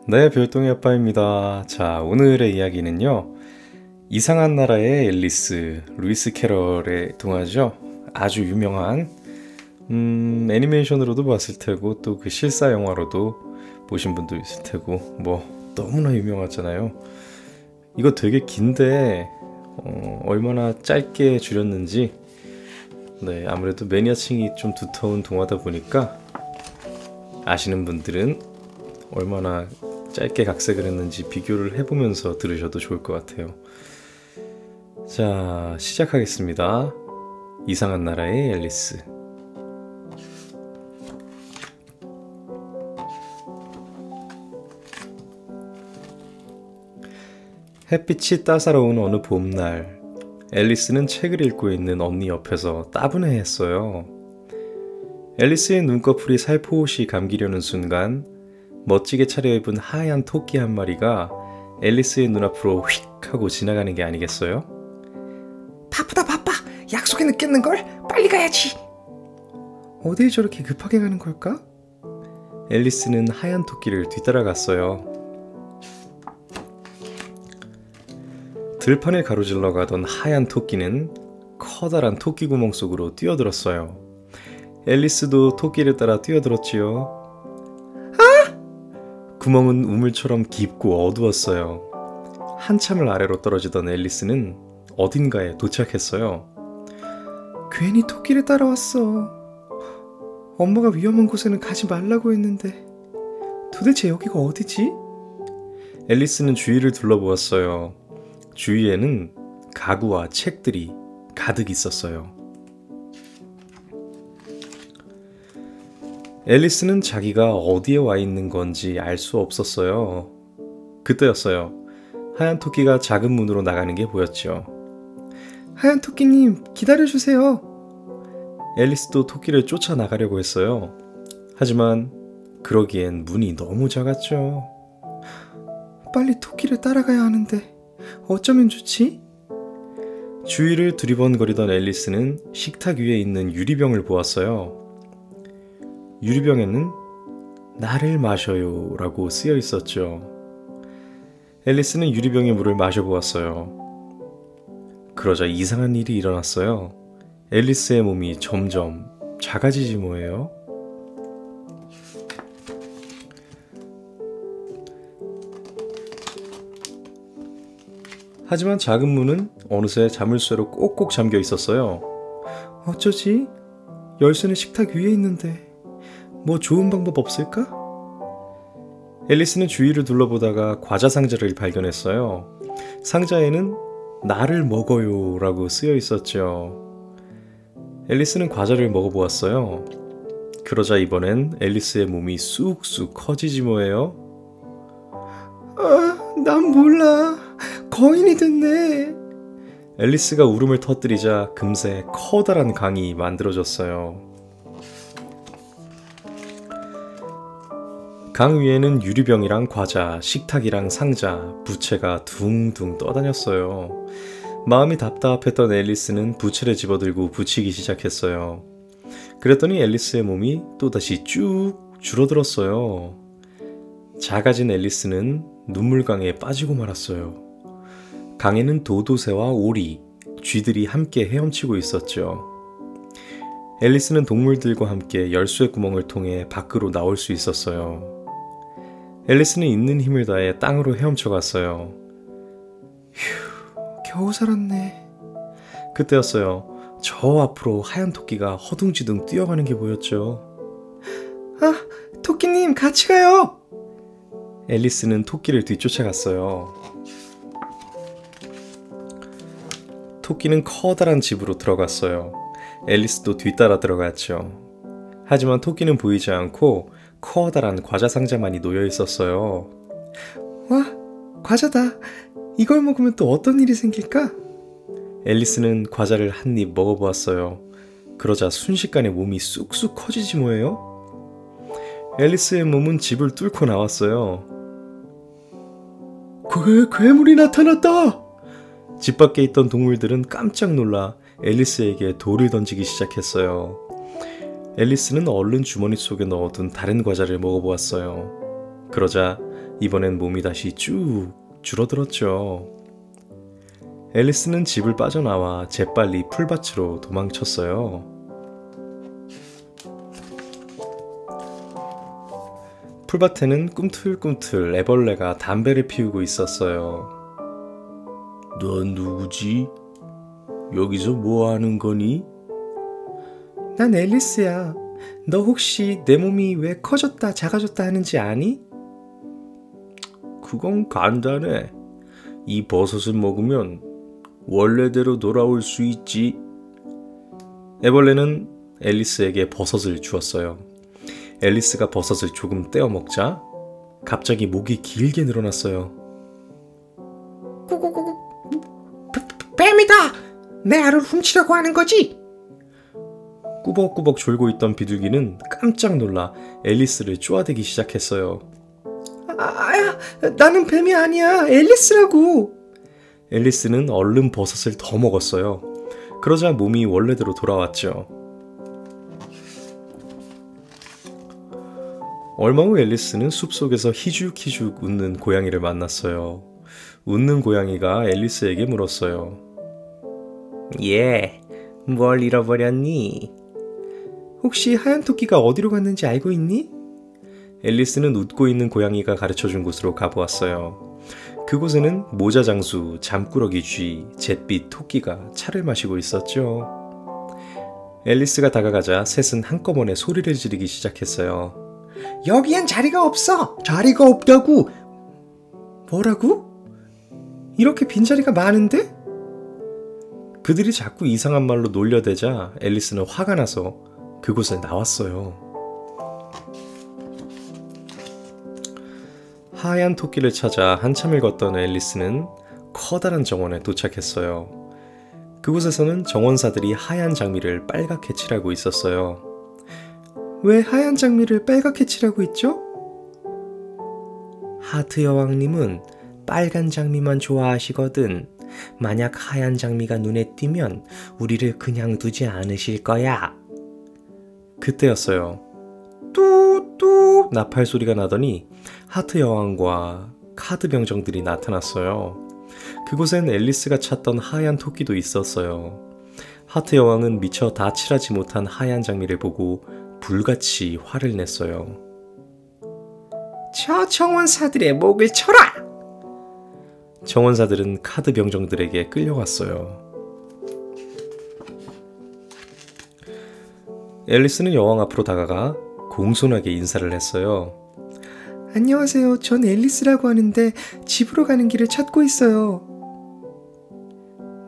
네, 별똥이 아빠입니다. 자, 오늘의 이야기는요. 이상한 나라의 앨리스, 루이스 캐럴의 동화죠. 아주 유명한 애니메이션으로도 봤을 테고 또 그 실사 영화로도 보신 분도 있을 테고 너무나 유명하잖아요. 이거 되게 긴데 얼마나 짧게 줄였는지 네, 아무래도 매니아층이 좀 두터운 동화다 보니까 아시는 분들은 얼마나 짧게 각색을 했는지 비교를 해보면서 들으셔도 좋을 것 같아요. 자, 시작하겠습니다. 이상한 나라의 앨리스. 햇빛이 따사로운 어느 봄날, 앨리스는 책을 읽고 있는 언니 옆에서 따분해했어요. 앨리스의 눈꺼풀이 살포시 감기려는 순간 멋지게 차려입은 하얀 토끼 한 마리가 앨리스의 눈앞으로 휙 하고 지나가는 게 아니겠어요? 바쁘다 바빠. 약속에 늦겠는걸? 빨리 가야지. 어딜 저렇게 급하게 가는 걸까? 앨리스는 하얀 토끼를 뒤따라갔어요. 들판을 가로질러 가던 하얀 토끼는 커다란 토끼 구멍 속으로 뛰어들었어요. 앨리스도 토끼를 따라 뛰어들었지요. 구멍은 우물처럼 깊고 어두웠어요. 한참을 아래로 떨어지던 앨리스는 어딘가에 도착했어요. 괜히 토끼를 따라왔어. 엄마가 위험한 곳에는 가지 말라고 했는데 도대체 여기가 어디지? 앨리스는 주위를 둘러보았어요. 주위에는 가구와 책들이 가득 있었어요. 앨리스는 자기가 어디에 와 있는 건지 알 수 없었어요. 그때였어요. 하얀 토끼가 작은 문으로 나가는 게 보였죠. 하얀 토끼님, 기다려주세요. 앨리스도 토끼를 쫓아나가려고 했어요. 하지만 그러기엔 문이 너무 작았죠. 빨리 토끼를 따라가야 하는데 어쩌면 좋지? 주위를 두리번거리던 앨리스는 식탁 위에 있는 유리병을 보았어요. 유리병에는 나를 마셔요 라고 쓰여 있었죠. 앨리스는 유리병의 물을 마셔보았어요. 그러자 이상한 일이 일어났어요. 앨리스의 몸이 점점 작아지지 뭐예요? 하지만 작은 문은 어느새 자물쇠로 꼭꼭 잠겨 있었어요. 어쩌지? 열쇠는 식탁 위에 있는데 뭐 좋은 방법 없을까? 앨리스는 주위를 둘러보다가 과자 상자를 발견했어요. 상자에는 나를 먹어요 라고 쓰여 있었죠. 앨리스는 과자를 먹어보았어요. 그러자 이번엔 앨리스의 몸이 쑥쑥 커지지 뭐예요? 난 몰라. 거인이 됐네. 앨리스가 울음을 터뜨리자 금세 커다란 강이 만들어졌어요. 강 위에는 유리병이랑 과자, 식탁이랑 상자, 부채가 둥둥 떠다녔어요. 마음이 답답했던 앨리스는 부채를 집어들고 붙이기 시작했어요. 그랬더니 앨리스의 몸이 또다시 쭉 줄어들었어요. 작아진 앨리스는 눈물강에 빠지고 말았어요. 강에는 도도새와 오리, 쥐들이 함께 헤엄치고 있었죠. 앨리스는 동물들과 함께 열쇠 구멍을 통해 밖으로 나올 수 있었어요. 앨리스는 있는 힘을 다해 땅으로 헤엄쳐 갔어요. 휴, 겨우 살았네. 그때였어요. 저 앞으로 하얀 토끼가 허둥지둥 뛰어가는 게 보였죠. 토끼님 같이 가요. 앨리스는 토끼를 뒤쫓아갔어요. 토끼는 커다란 집으로 들어갔어요. 앨리스도 뒤따라 들어갔죠. 하지만 토끼는 보이지 않고 커다란 과자 상자만이 놓여 있었어요. 와, 과자다. 이걸 먹으면 또 어떤 일이 생길까? 앨리스는 과자를 한 입 먹어보았어요. 그러자 순식간에 몸이 쑥쑥 커지지 뭐예요? 앨리스의 몸은 집을 뚫고 나왔어요. 괴물이 나타났다. 집 밖에 있던 동물들은 깜짝 놀라 앨리스에게 돌을 던지기 시작했어요. 앨리스는 얼른 주머니 속에 넣어둔 다른 과자를 먹어보았어요. 그러자 이번엔 몸이 다시 쭉 줄어들었죠. 앨리스는 집을 빠져나와 재빨리 풀밭으로 도망쳤어요. 풀밭에는 꿈틀꿈틀 애벌레가 담배를 피우고 있었어요. 넌 누구지? 여기서 뭐 하는 거니? 난 앨리스야. 너 혹시 내 몸이 왜 커졌다 작아졌다 하는지 아니? 그건 간단해. 이 버섯을 먹으면 원래대로 돌아올 수 있지. 애벌레는 앨리스에게 버섯을 주었어요. 앨리스가 버섯을 조금 떼어 먹자 갑자기 목이 길게 늘어났어요. 꾸꾸꾸꾸. 뱀이다! 내 알을 훔치려고 하는 거지? 꾸벅꾸벅 졸고 있던 비둘기는 깜짝 놀라 앨리스를 쪼아대기 시작했어요. 야, 나는 뱀이 아니야. 앨리스라고. 앨리스는 얼른 버섯을 더 먹었어요. 그러자 몸이 원래대로 돌아왔죠. 얼마 후 앨리스는 숲속에서 희죽희죽 웃는 고양이를 만났어요. 웃는 고양이가 앨리스에게 물었어요. 뭘 잃어버렸니? 혹시 하얀 토끼가 어디로 갔는지 알고 있니? 앨리스는 웃고 있는 고양이가 가르쳐준 곳으로 가보았어요. 그곳에는 모자장수, 잠꾸러기 쥐, 잿빛 토끼가 차를 마시고 있었죠. 앨리스가 다가가자 셋은 한꺼번에 소리를 지르기 시작했어요. 여기엔 자리가 없어. 자리가 없다고. 뭐라고? 이렇게 빈자리가 많은데? 그들이 자꾸 이상한 말로 놀려대자 앨리스는 화가 나서 그곳에 나왔어요. 하얀 토끼를 찾아 한참을 걷던 앨리스는 커다란 정원에 도착했어요. 그곳에서는 정원사들이 하얀 장미를 빨갛게 칠하고 있었어요. 왜 하얀 장미를 빨갛게 칠하고 있죠? 하트 여왕님은 빨간 장미만 좋아하시거든. 만약 하얀 장미가 눈에 띄면 우리를 그냥 두지 않으실 거야. 그때였어요. 뚜뚜 나팔 소리가 나더니 하트 여왕과 카드 병정들이 나타났어요. 그곳엔 앨리스가 찾던 하얀 토끼도 있었어요. 하트 여왕은 미처 다 칠하지 못한 하얀 장미를 보고 불같이 화를 냈어요. 저 정원사들의 목을 쳐라! 정원사들은 카드 병정들에게 끌려갔어요. 앨리스는 여왕 앞으로 다가가 공손하게 인사를 했어요. 안녕하세요. 전 앨리스라고 하는데 집으로 가는 길을 찾고 있어요.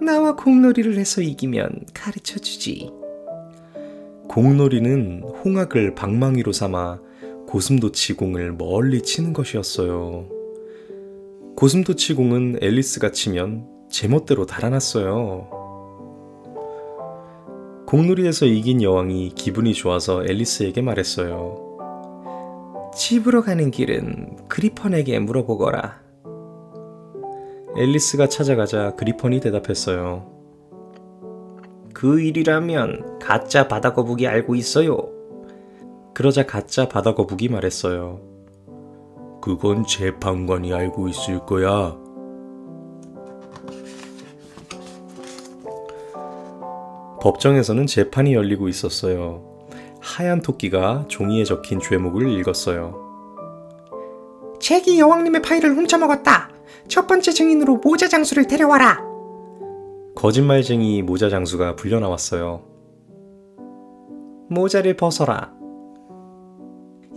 나와 공놀이를 해서 이기면 가르쳐주지. 공놀이는 홍학을 방망이로 삼아 고슴도치공을 멀리 치는 것이었어요. 고슴도치공은 앨리스가 치면 제멋대로 달아났어요. 공놀이에서 이긴 여왕이 기분이 좋아서 앨리스에게 말했어요. 집으로 가는 길은 그리펀에게 물어보거라. 앨리스가 찾아가자 그리펀이 대답했어요. 그 일이라면 가짜 바다거북이 알고 있어요. 그러자 가짜 바다거북이 말했어요. 그건 재판관이 알고 있을 거야. 법정에서는 재판이 열리고 있었어요. 하얀 토끼가 종이에 적힌 죄목을 읽었어요. 잭이 여왕님의 파일을 훔쳐먹었다. 첫 번째 증인으로 모자장수를 데려와라. 거짓말쟁이 모자장수가 불려나왔어요. 모자를 벗어라.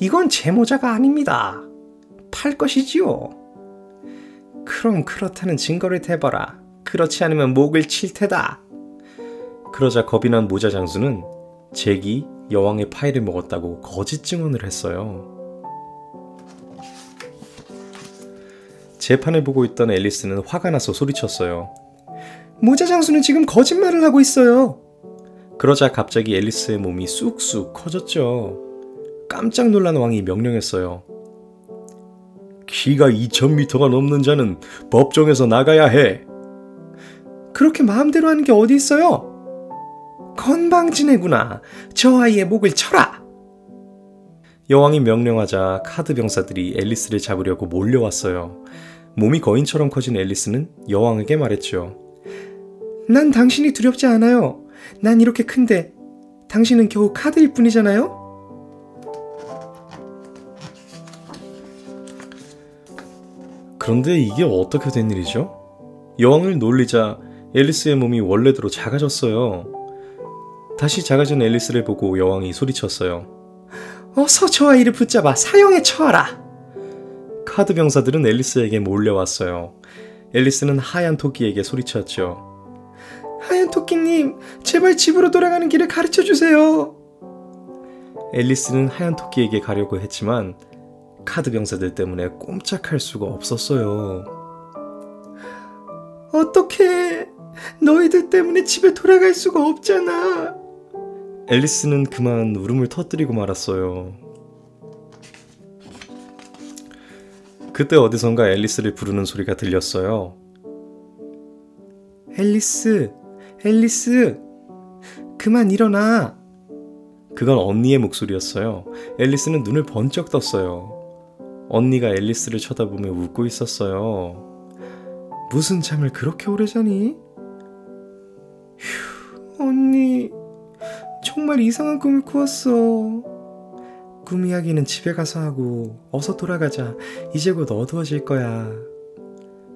이건 제 모자가 아닙니다. 팔 것이지요. 그럼 그렇다는 증거를 대봐라. 그렇지 않으면 목을 칠 테다. 그러자 겁이 난 모자장수는 잭이 여왕의 파일을 먹었다고 거짓 증언을 했어요. 재판을 보고 있던 앨리스는 화가 나서 소리쳤어요. 모자장수는 지금 거짓말을 하고 있어요. 그러자 갑자기 앨리스의 몸이 쑥쑥 커졌죠. 깜짝 놀란 왕이 명령했어요. 키가 2000m가 넘는 자는 법정에서 나가야 해. 그렇게 마음대로 하는 게 어디 있어요? 건방지네구나. 저 아이의 목을 쳐라. 여왕이 명령하자 카드 병사들이 앨리스를 잡으려고 몰려왔어요. 몸이 거인처럼 커진 앨리스는 여왕에게 말했죠. 난 당신이 두렵지 않아요. 난 이렇게 큰데 당신은 겨우 카드일 뿐이잖아요? 그런데 이게 어떻게 된 일이죠? 여왕을 놀리자 앨리스의 몸이 원래대로 작아졌어요. 다시 작아진 앨리스를 보고 여왕이 소리쳤어요. 어서 저 아이를 붙잡아 사형에 처하라. 카드 병사들은 앨리스에게 몰려왔어요. 앨리스는 하얀 토끼에게 소리쳤죠. 하얀 토끼님, 제발 집으로 돌아가는 길을 가르쳐 주세요. 앨리스는 하얀 토끼에게 가려고 했지만 카드 병사들 때문에 꼼짝할 수가 없었어요. 어떡해. 너희들 때문에 집에 돌아갈 수가 없잖아. 앨리스는 그만 울음을 터뜨리고 말았어요. 그때 어디선가 앨리스를 부르는 소리가 들렸어요. 앨리스, 앨리스, 그만 일어나. 그건 언니의 목소리였어요. 앨리스는 눈을 번쩍 떴어요. 언니가 앨리스를 쳐다보며 웃고 있었어요. 무슨 잠을 그렇게 오래 자니? 휴, 언니, 정말 이상한 꿈을 꾸었어. 꿈 이야기는 집에 가서 하고 어서 돌아가자. 이제 곧 어두워질 거야.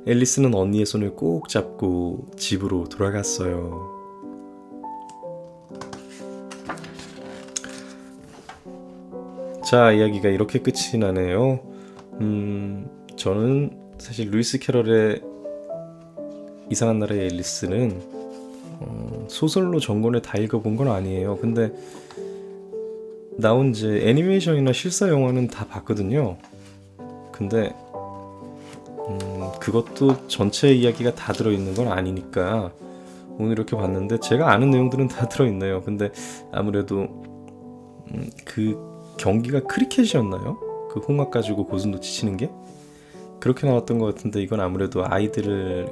앨리스는 언니의 손을 꼭 잡고 집으로 돌아갔어요. 자, 이야기가 이렇게 끝이 나네요. 저는 사실 루이스 캐럴의 이상한 나라의 앨리스는 소설로 전권을 다 읽어본 건 아니에요. 근데 나온 이제 애니메이션이나 실사 영화는 다 봤거든요. 근데 그것도 전체 이야기가 다 들어있는 건 아니니까 오늘 이렇게 봤는데 제가 아는 내용들은 다 들어있네요. 근데 아무래도 그 경기가 크리켓이었나요? 그 홍학 가지고 고슴도치 치는 게? 그렇게 나왔던 것 같은데 이건 아무래도 아이들에게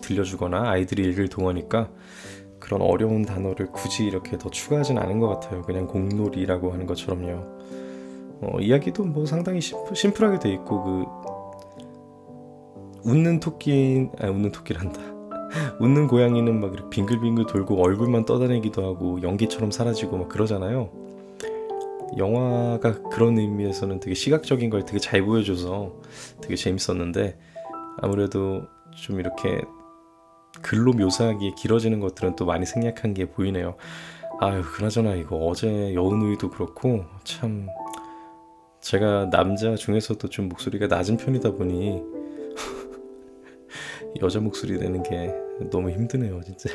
들려주거나 아이들이 읽을 동화니까 그런 어려운 단어를 굳이 이렇게 더 추가하진 않은 것 같아요. 그냥 공놀이라고 하는 것처럼요. 이야기도 뭐 상당히 심플하게 돼 있고 웃는 토끼란다. 웃는 고양이는 막 이렇게 빙글빙글 돌고 얼굴만 떠다니기도 하고 연기처럼 사라지고 막 그러잖아요. 영화가 그런 의미에서는 되게 시각적인 걸 되게 잘 보여줘서 되게 재밌었는데 아무래도 좀 이렇게 글로 묘사하기에 길어지는 것들은 또 많이 생략한 게 보이네요. 아유, 그나저나 이거 어제 여운우이도 그렇고 참 제가 남자 중에서도 좀 목소리가 낮은 편이다 보니 여자 목소리 내는 게 너무 힘드네요, 진짜.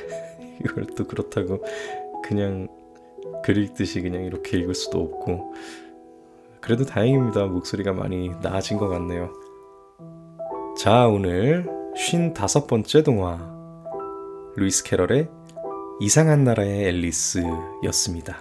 이걸 또 그렇다고 그냥 글 읽듯이 그냥 이렇게 읽을 수도 없고 그래도 다행입니다. 목소리가 많이 나아진 것 같네요. 자, 오늘 55번째 동화 루이스 캐럴의 이상한 나라의 앨리스였습니다.